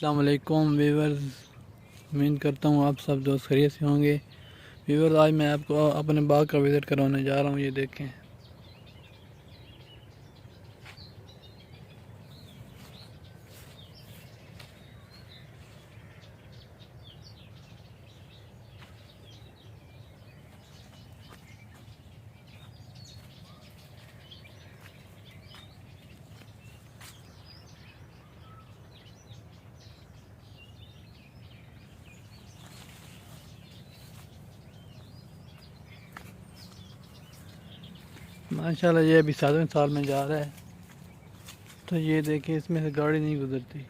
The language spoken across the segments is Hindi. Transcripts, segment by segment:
अस्सलाम वालेकुम वीवर्स। उम्मीद करता हूँ आप सब दोस्त खैरियत से होंगे। वीवर्स, आज मैं आपको अपने बाग का विज़िट करवाने जा रहा हूँ। ये देखें, माशाल्लाह ये अभी 7वें साल में जा रहा है। तो ये देखें, इसमें से गाड़ी नहीं गुजरती।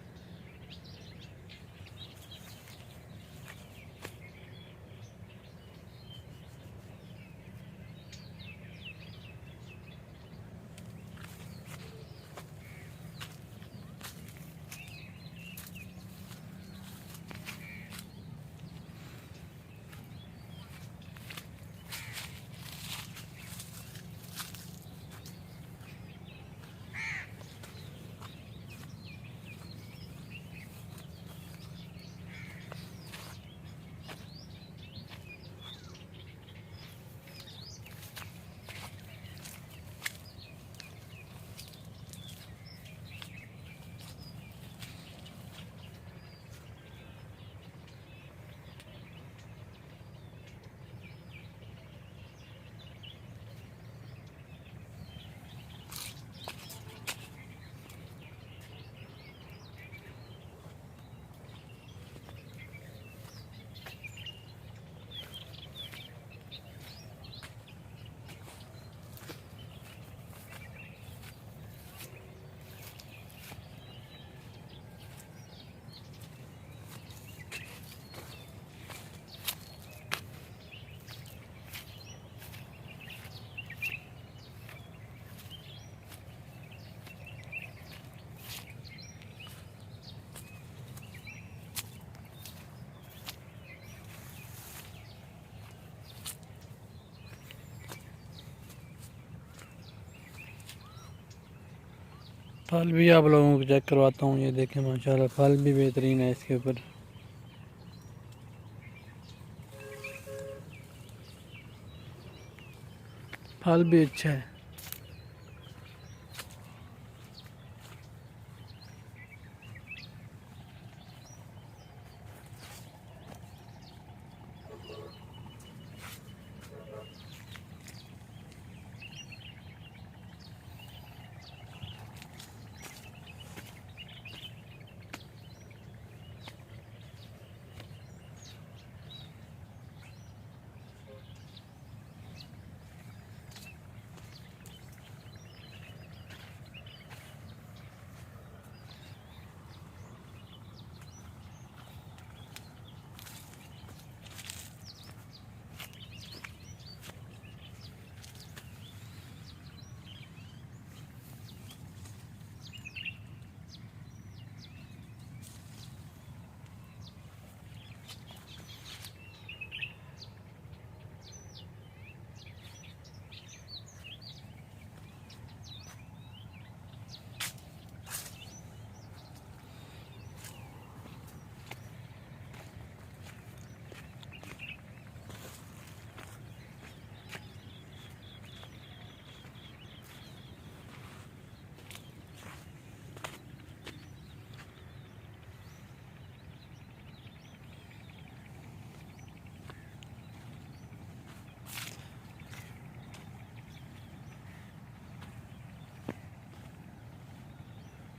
फल भी आप लोगों को चेक करवाता हूँ। ये देखें, माशाल्लाह फल भी बेहतरीन है इसके ऊपर। फल भी अच्छा है।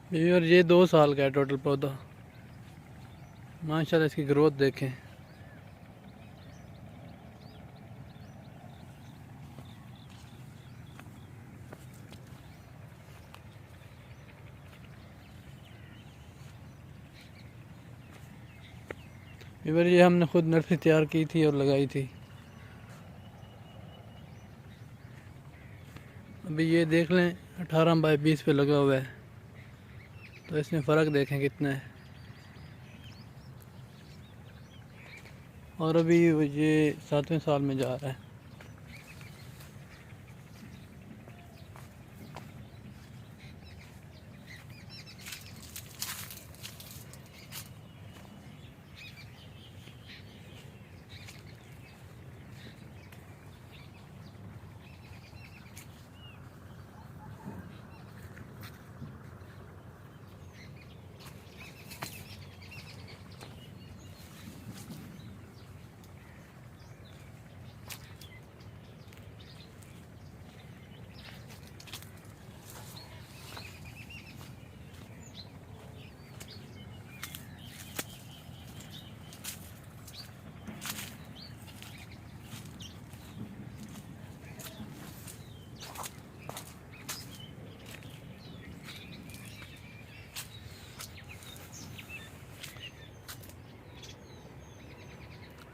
और ये 2 साल का है टोटल पौधा। माशाल्लाह इसकी ग्रोथ देखें। इधर ये हमने खुद नर्सरी तैयार की थी और लगाई थी। अभी ये देख लें, 18 बाई 20 पे लगा हुआ है। तो इसमें फ़र्क देखें कितना है। और अभी ये 7वें साल में जा रहा है।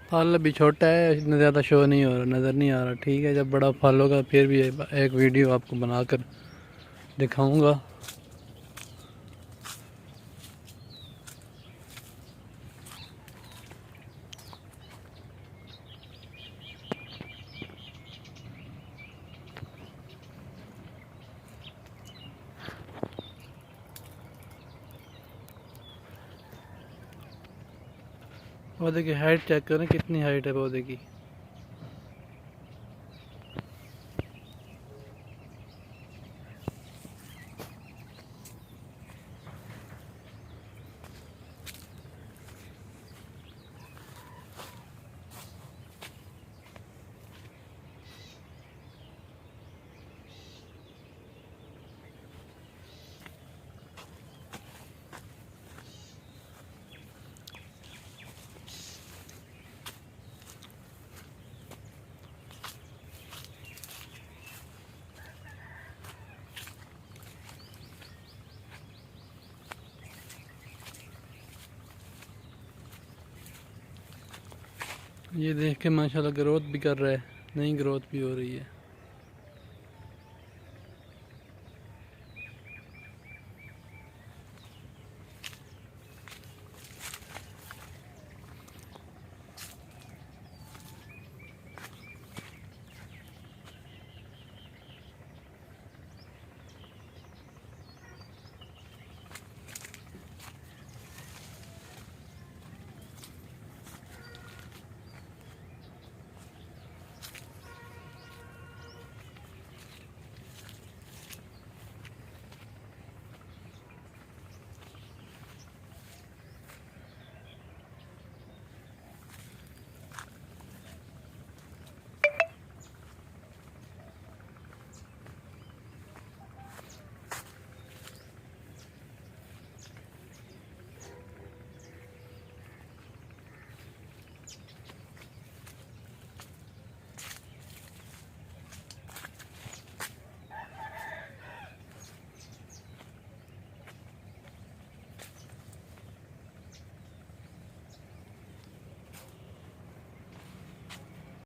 फल अभी छोटा है, इतना ज़्यादा शो नहीं हो रहा, नज़र नहीं आ रहा। ठीक है, जब बड़ा फल होगा फिर भी एक वीडियो आपको बनाकर दिखाऊंगा। पौधे की हाइट चेक करें, कितनी हाइट है पौधे की। ये देख के माशाल्लाह ग्रोथ भी कर रहा है, नई ग्रोथ भी हो रही है।